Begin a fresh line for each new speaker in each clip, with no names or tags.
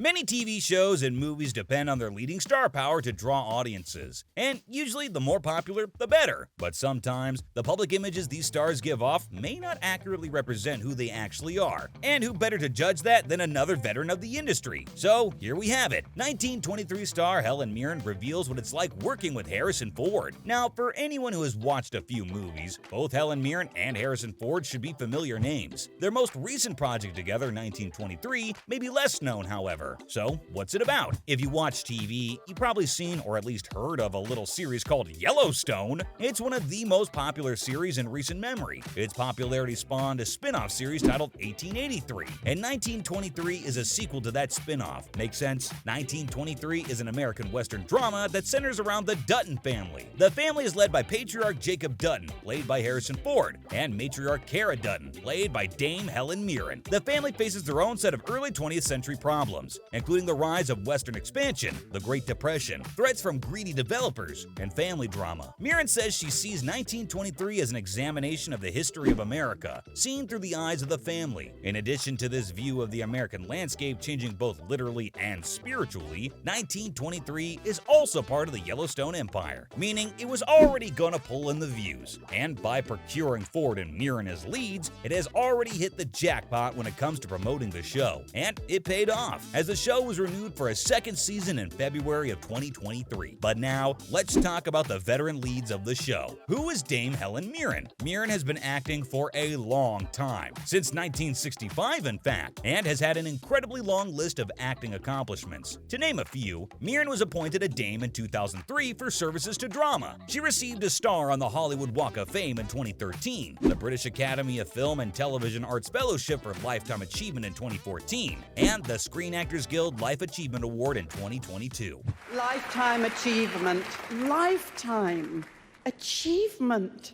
Many TV shows and movies depend on their leading star power to draw audiences, and usually the more popular, the better. But sometimes, the public images these stars give off may not accurately represent who they actually are, and who better to judge that than another veteran of the industry? So here we have it. 1923 star Helen Mirren reveals what it's like working with Harrison Ford. Now, for anyone who has watched a few movies, both Helen Mirren and Harrison Ford should be familiar names. Their most recent project together, 1923, may be less known, however. So, what's it about? If you watch TV, you've probably seen or at least heard of a little series called Yellowstone. It's one of the most popular series in recent memory. Its popularity spawned a spin-off series titled 1883, and 1923 is a sequel to that spin-off. Makes sense? 1923 is an American Western drama that centers around the Dutton family. The family is led by patriarch Jacob Dutton, played by Harrison Ford, and matriarch Cara Dutton, played by Dame Helen Mirren. The family faces their own set of early 20th century problems, including the rise of Western expansion, the Great Depression, threats from greedy developers, and family drama. Mirren says she sees 1923 as an examination of the history of America, seen through the eyes of the family. In addition to this view of the American landscape changing both literally and spiritually, 1923 is also part of the Yellowstone Empire, meaning it was already gonna pull in the views. And by procuring Ford and Mirren as leads, it has already hit the jackpot when it comes to promoting the show. And it paid off, as the show was renewed for a second season in February of 2023. But now, let's talk about the veteran leads of the show. Who is Dame Helen Mirren? Mirren has been acting for a long time, since 1965 in fact, and has had an incredibly long list of acting accomplishments. To name a few, Mirren was appointed a Dame in 2003 for services to drama. She received a star on the Hollywood Walk of Fame in 2013, the British Academy of Film and Television Arts Fellowship for Lifetime Achievement in 2014, and the Screen Actors Guild Life Achievement Award in 2022.
Lifetime achievement. Lifetime achievement.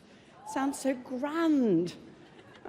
Sounds so grand.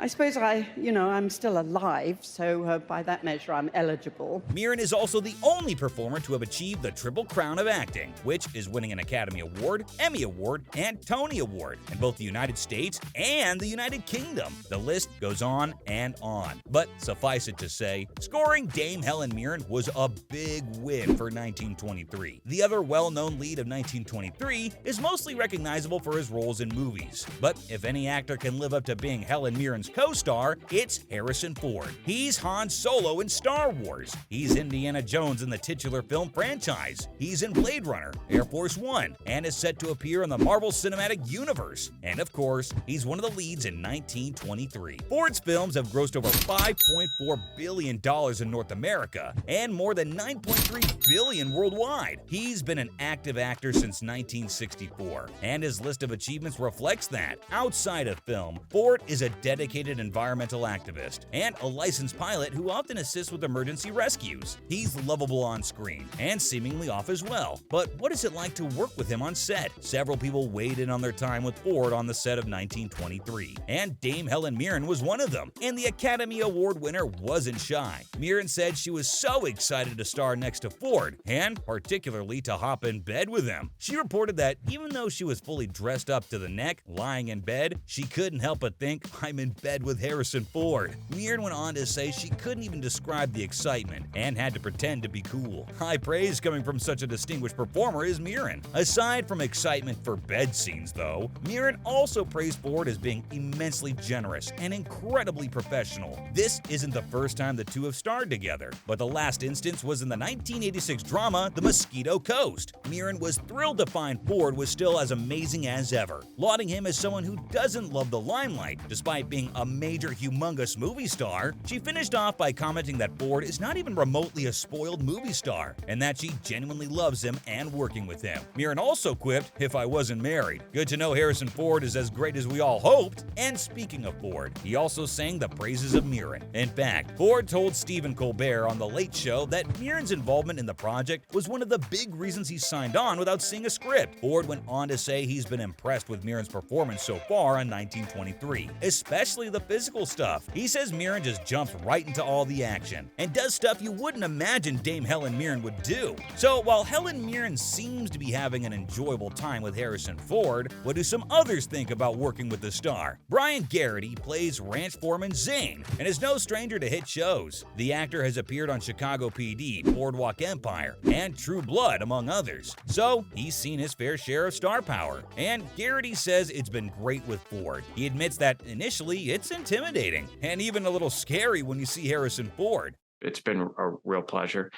I suppose I'm still alive, so by that measure I'm eligible.
Mirren is also the only performer to have achieved the Triple Crown of Acting, which is winning an Academy Award, Emmy Award, and Tony Award in both the United States and the United Kingdom. The list goes on and on. But suffice it to say, scoring Dame Helen Mirren was a big win for 1923. The other well-known lead of 1923 is mostly recognizable for his roles in movies. But if any actor can live up to being Helen Mirren's co-star, it's Harrison Ford. He's Han Solo in Star Wars. He's Indiana Jones in the titular film franchise. He's in Blade Runner, Air Force One, and is set to appear in the Marvel Cinematic Universe. And of course, he's one of the leads in 1923. Ford's films have grossed over $5.4 billion in North America and more than $9.3 billion worldwide. He's been an active actor since 1964, and his list of achievements reflects that. Outside of film, Ford is a dedicated environmental activist and a licensed pilot who often assists with emergency rescues. He's lovable on screen and seemingly off as well. But what is it like to work with him on set? Several people weighed in on their time with Ford on the set of 1923, and Dame Helen Mirren was one of them, and the Academy Award winner wasn't shy. Mirren said she was so excited to star next to Ford, and particularly to hop in bed with him. She reported that even though she was fully dressed up to the neck, lying in bed, she couldn't help but think, "I'm in bed with Harrison Ford." Mirren went on to say she couldn't even describe the excitement and had to pretend to be cool. High praise coming from such a distinguished performer as Mirren. Aside from excitement for bed scenes though, Mirren also praised Ford as being immensely generous and incredibly professional. This isn't the first time the two have starred together, but the last instance was in the 1986 drama The Mosquito Coast. Mirren was thrilled to find Ford was still as amazing as ever, lauding him as someone who doesn't love the limelight despite being a major humongous movie star. She finished off by commenting that Ford is not even remotely a spoiled movie star, and that she genuinely loves him and working with him. Mirren also quipped, "If I wasn't married." Good to know Harrison Ford is as great as we all hoped. And speaking of Ford, he also sang the praises of Mirren. In fact, Ford told Stephen Colbert on The Late Show that Mirren's involvement in the project was one of the big reasons he signed on without seeing a script. Ford went on to say he's been impressed with Mirren's performance so far on 1923, especially especially the physical stuff. He says Mirren just jumps right into all the action and does stuff you wouldn't imagine Dame Helen Mirren would do. So while Helen Mirren seems to be having an enjoyable time with Harrison Ford, what do some others think about working with the star? Brian Garrity plays ranch foreman Zane and is no stranger to hit shows. The actor has appeared on Chicago PD, Boardwalk Empire, and True Blood, among others. So he's seen his fair share of star power. And Garrity says it's been great with Ford. He admits that initially it's intimidating and even a little scary when you see Harrison Ford.
It's been a real pleasure.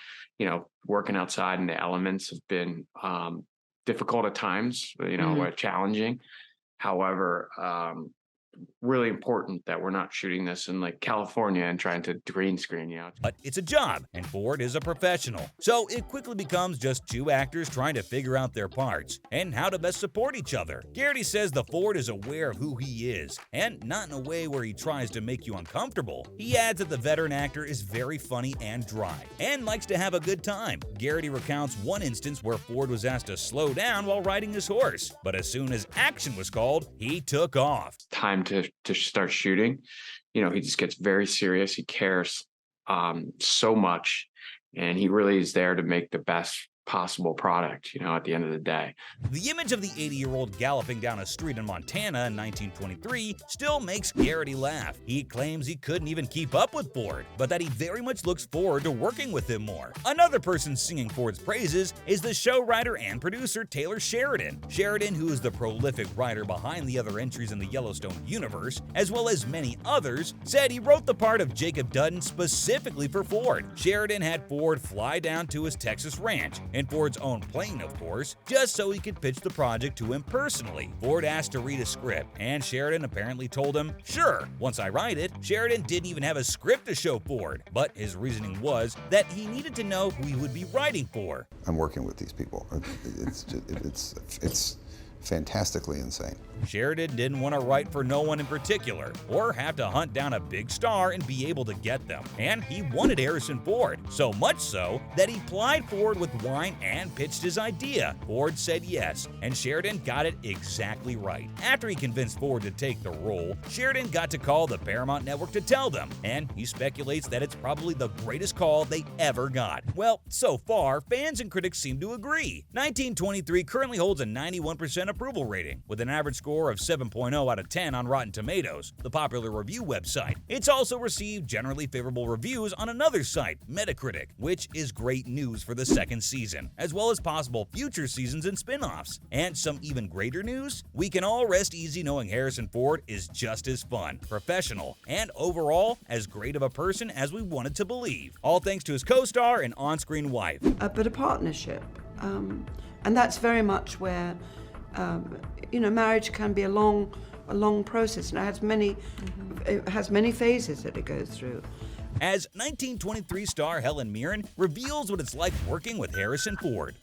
Working outside in the elements have been difficult at times, challenging. However, really important that we're not shooting this in like California and trying to green screen,
But it's a job, and Ford is a professional. So it quickly becomes just two actors trying to figure out their parts and how to best support each other. Garrity says the Ford is aware of who he is, and not in a way where he tries to make you uncomfortable. He adds that the veteran actor is very funny and dry, and likes to have a good time. Garrity recounts one instance where Ford was asked to slow down while riding his horse, but as soon as action was called, he took off.
Time to start shooting, he just gets very serious. He cares so much, and he really is there to make the best possible product, at the end of the day.
The image of the 80-year-old galloping down a street in Montana in 1923 still makes Garrity laugh. He claims he couldn't even keep up with Ford, but that he very much looks forward to working with him more. Another person singing Ford's praises is the show writer and producer Taylor Sheridan. Sheridan, who is the prolific writer behind the other entries in the Yellowstone universe, as well as many others, said he wrote the part of Jacob Dutton specifically for Ford. Sheridan had Ford fly down to his Texas ranch, in Ford's own plane, of course, just so he could pitch the project to him personally. Ford asked to read a script, and Sheridan apparently told him, "Sure." Once I write it, Sheridan didn't even have a script to show Ford, but his reasoning was that he needed to know who he would be writing for.
I'm working with these people. It's fantastically insane.
Sheridan didn't want to write for no one in particular, or have to hunt down a big star and be able to get them. And he wanted Harrison Ford, so much so that he plied Ford with wine and pitched his idea. Ford said yes, and Sheridan got it exactly right. After he convinced Ford to take the role, Sheridan got to call the Paramount Network to tell them, and he speculates that it's probably the greatest call they ever got. Well, so far, fans and critics seem to agree. 1923 currently holds a 91% approval rating, with an average score of 7.0 out of 10 on Rotten Tomatoes, the popular review website. It's also received generally favorable reviews on another site, Metacritic, which is great news for the second season, as well as possible future seasons and spin-offs. And some even greater news? We can all rest easy knowing Harrison Ford is just as fun, professional, and overall as great of a person as we wanted to believe. All thanks to his co-star and on-screen wife.
But a partnership. And that's very much where marriage can be a long process, and it has many phases that it goes through.
As 1923 star Helen Mirren reveals what it's like working with Harrison Ford.